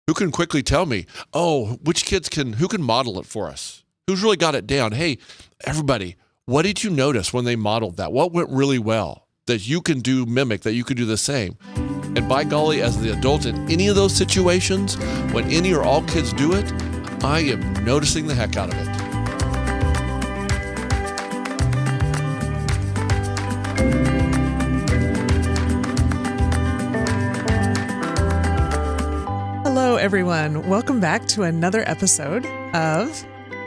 Who can quickly tell me, who can model it for us? Who's really got it down? Hey, everybody, what did you notice when they modeled that? What went really well that you can mimic, that you could do the same? And by golly, as the adult in any of those situations, when any or all kids do it, I am noticing the heck out of it. Hello, everyone. Welcome back to another episode of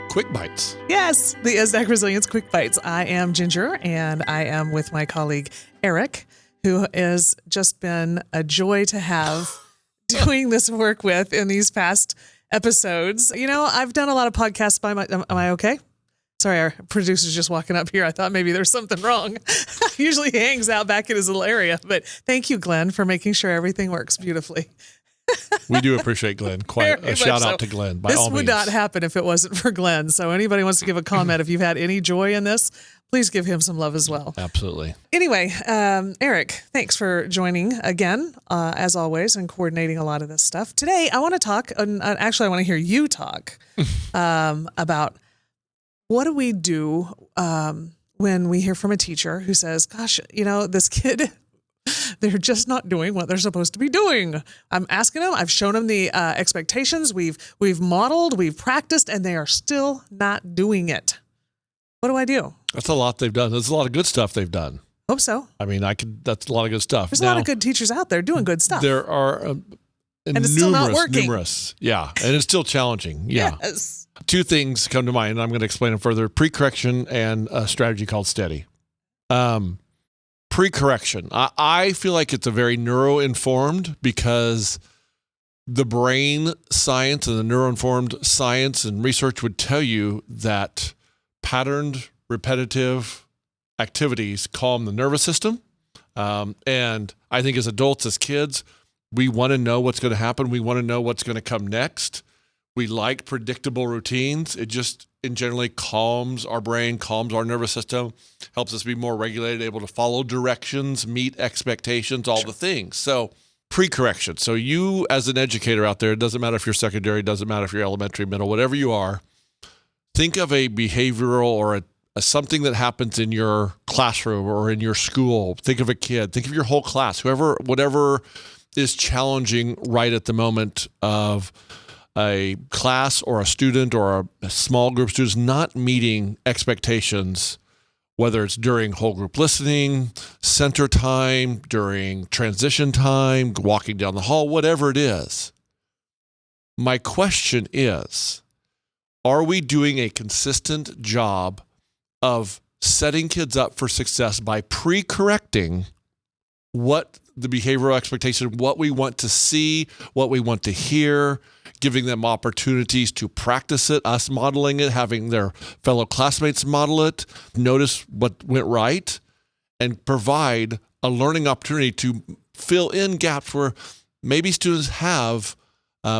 Quick Bites. Yes, the ISDAC Resilience Quick Bites. I am Ginger, and I am with my colleague Eric, who has just been a joy to have doing this work with in these past episodes. You know, I've done a lot of podcasts am I okay? Sorry, our producer's just walking up here. I thought maybe there's something wrong. Usually he hangs out back in his little area, but thank you, Glenn, for making sure everything works beautifully. We do appreciate Glenn. Quite a shout out to Glenn. By all means. This would not happen if it wasn't for Glenn. So anybody wants to give a comment, if you've had any joy in this, please give him some love as well. Absolutely. Anyway, Eric, thanks for joining again, as always, and coordinating a lot of this stuff. Today, I want to talk, actually, I want to hear you talk about what do we do when we hear from a teacher who says, gosh, you know, this kid, they're just not doing what they're supposed to be doing. I'm asking them, I've shown them the expectations, we've modeled, we've practiced, and they are still not doing it. What do I do? That's a lot they've done. There's a lot of good stuff they've done. Hope so. I mean, that's a lot of good stuff. There's a lot of good teachers out there doing good stuff. There are and it's still not working. Numerous. Yeah, and it's still challenging. Yeah. Yes. Two things come to mind, and I'm going to explain them further. Pre-correction and a strategy called steady. Pre-correction. I feel like it's a very neuroinformed, because the brain science and the neuroinformed science and research would tell you that patterned, repetitive activities calm the nervous system. And I think as adults, as kids, we want to know what's going to happen. We want to know what's going to come next. We like predictable routines. It generally calms our brain, calms our nervous system, helps us be more regulated, able to follow directions, meet expectations, all the things. So pre-correction. So you as an educator out there, it doesn't matter if you're secondary, it doesn't matter if you're elementary, middle, whatever you are, think of a behavioral or a something that happens in your classroom or in your school. Think of a kid, think of your whole class, whatever is challenging right at the moment of a class or a student or a small group of students not meeting expectations, whether it's during whole group listening, center time, during transition time, walking down the hall, whatever it is. My question is, are we doing a consistent job of setting kids up for success by pre-correcting what the behavioral expectation, what we want to see, what we want to hear, giving them opportunities to practice it, us modeling it, having their fellow classmates model it, notice what went right, and provide a learning opportunity to fill in gaps where maybe students have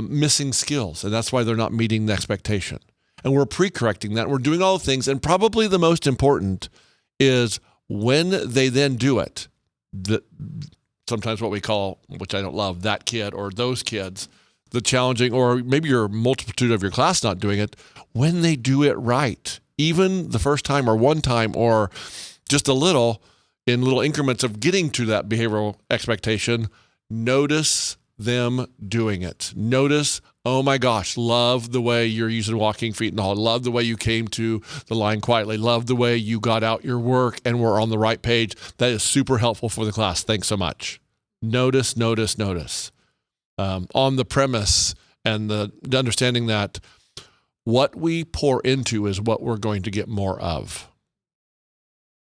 missing skills, and that's why they're not meeting the expectation. And we're pre-correcting that. We're doing all the things, and probably the most important is when they then do it, sometimes what we call, which I don't love, that kid or those kids, the challenging, or maybe your multitude of your class not doing it, when they do it right, even the first time or one time or just a little, in little increments of getting to that behavioral expectation, notice them doing it. Notice, oh my gosh, love the way you're using walking feet in the hall. Love the way you came to the line quietly. Love the way you got out your work and were on the right page. That is super helpful for the class. Thanks so much. Notice. On the premise and the understanding that what we pour into is what we're going to get more of.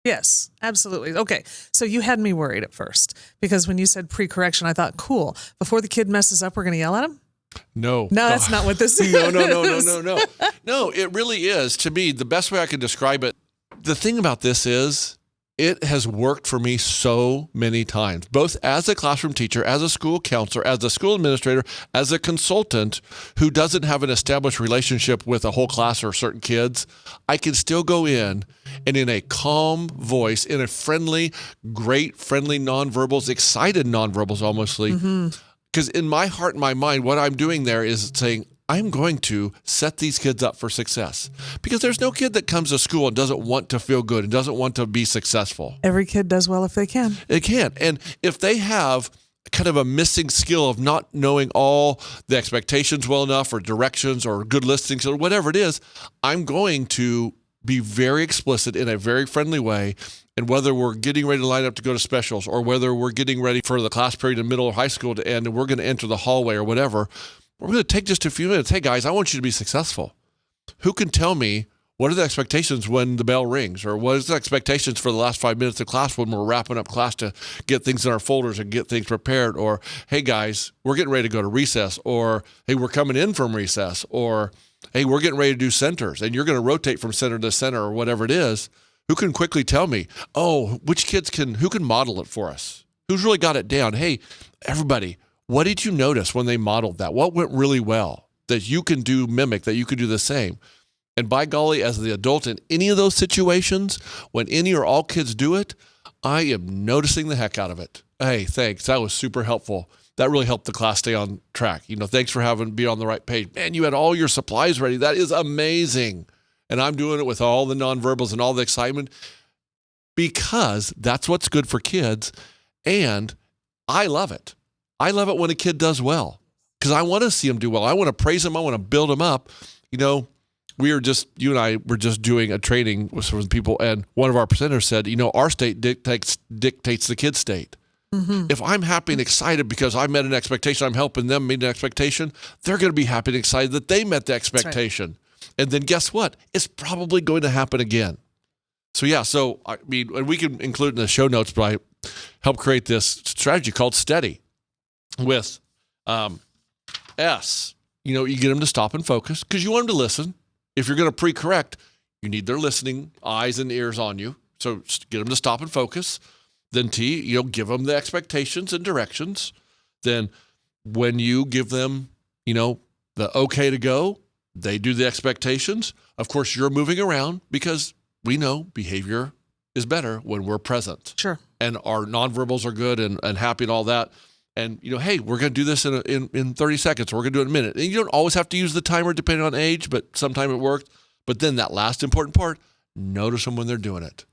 Yes, absolutely. Okay, so you had me worried at first, because when you said pre-correction, I thought, cool, before the kid messes up, we're going to yell at him? No, that's not what this is. No. No, it really is. To me, the best way I can describe it, the thing about this is, it has worked for me so many times, both as a classroom teacher, as a school counselor, as a school administrator, as a consultant who doesn't have an established relationship with a whole class or certain kids. I can still go in and in a calm voice, in a friendly, great friendly nonverbals, excited nonverbals almostly, Because in my heart and my mind, what I'm doing there is saying, I'm going to set these kids up for success. Because there's no kid that comes to school and doesn't want to feel good and doesn't want to be successful. Every kid does well if they can. It can. And if they have kind of a missing skill of not knowing all the expectations well enough, or directions, or good listings, or whatever it is, I'm going to be very explicit in a very friendly way. And whether we're getting ready to line up to go to specials, or whether we're getting ready for the class period in middle or high school to end, and we're going to enter the hallway or whatever, we're going to take just a few minutes. Hey guys, I want you to be successful. Who can tell me what are the expectations when the bell rings, or what is the expectations for the last 5 minutes of class when we're wrapping up class to get things in our folders and get things prepared? Or, hey guys, we're getting ready to go to recess, or hey, we're coming in from recess, or hey, we're getting ready to do centers and you're going to rotate from center to center, or whatever it is. Who can quickly tell me, who can model it for us? Who's really got it down? Hey, everybody, what did you notice when they modeled that? What went really well that you can mimic, that you could do the same? And by golly, as the adult in any of those situations, when any or all kids do it, I am noticing the heck out of it. Hey, thanks. That was super helpful. That really helped the class stay on track. Thanks for be on the right page. Man, you had all your supplies ready. That is amazing. And I'm doing it with all the nonverbals and all the excitement, because that's what's good for kids. And I love it. I love it when a kid does well, because I want to see them do well. I want to praise them. I want to build them up. You and I were just doing a training with some people, and one of our presenters said, our state dictates the kid's state. Mm-hmm. If I'm happy and excited because I met an expectation, I'm helping them meet an expectation, they're going to be happy and excited that they met the expectation. Right. And then guess what? It's probably going to happen again. So and we can include in the show notes, but I helped create this strategy called STEADY with S. You get them to stop and focus, because you want them to listen. If you're going to pre-correct, you need their listening eyes and ears on you. So get them to stop and focus. Then T, give them the expectations and directions. Then when you give them, the okay to go, they do the expectations. Of course, you're moving around, because we know behavior is better when we're present. Sure. And our nonverbals are good and happy and all that. And, hey, we're going to do this in 30 seconds, or we're going to do it in a minute. And you don't always have to use the timer depending on age, but sometimes it worked. But then that last important part, notice them when they're doing it,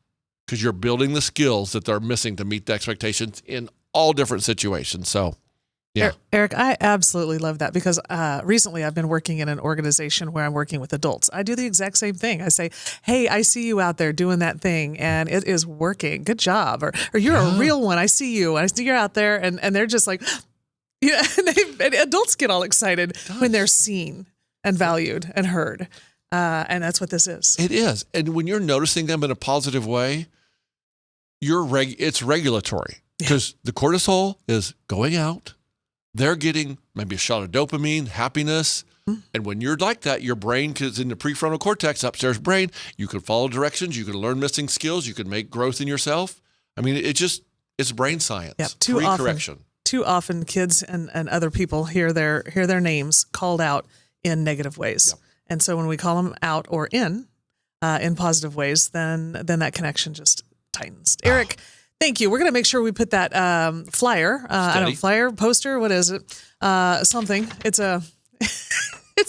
because you're building the skills that they're missing to meet the expectations in all different situations. So, yeah. Eric, I absolutely love that, because recently I've been working in an organization where I'm working with adults. I do the exact same thing. I say, hey, I see you out there doing that thing and it is working. Good job. Or you're a real one. I see you. I see you're out there. And they're just like, and adults get all excited when they're seen and valued and heard. And that's what this is. It is. And when you're noticing them in a positive way, it's regulatory, because the cortisol is going out. They're getting maybe a shot of dopamine, happiness. Mm-hmm. And when you're like that, your brain is in the prefrontal cortex, upstairs brain. You can follow directions. You can learn missing skills. You can make growth in yourself. I mean, it's brain science. Yep. Too often kids and other people hear their names called out in negative ways. Yep. And so when we call them out or in positive ways, then that connection just tightens. Eric, thank you. We're going to make sure we put that flyer, poster. What is it? Something. It's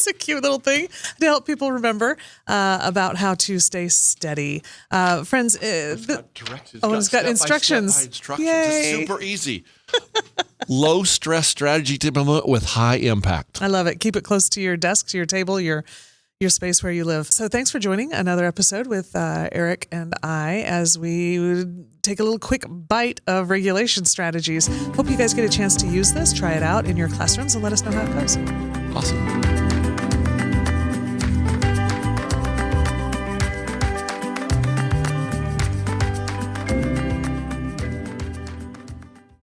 a cute little thing to help people remember about how to stay steady. Friends, it's got instructions. Yay. It's super easy. Low stress strategy to implement with high impact. I love it. Keep it close to your desk, to your table, your space where you live. So thanks for joining another episode with Eric and I, as we take a little quick bite of regulation strategies. Hope you guys get a chance to use this. Try it out in your classrooms and let us know how it goes. Awesome.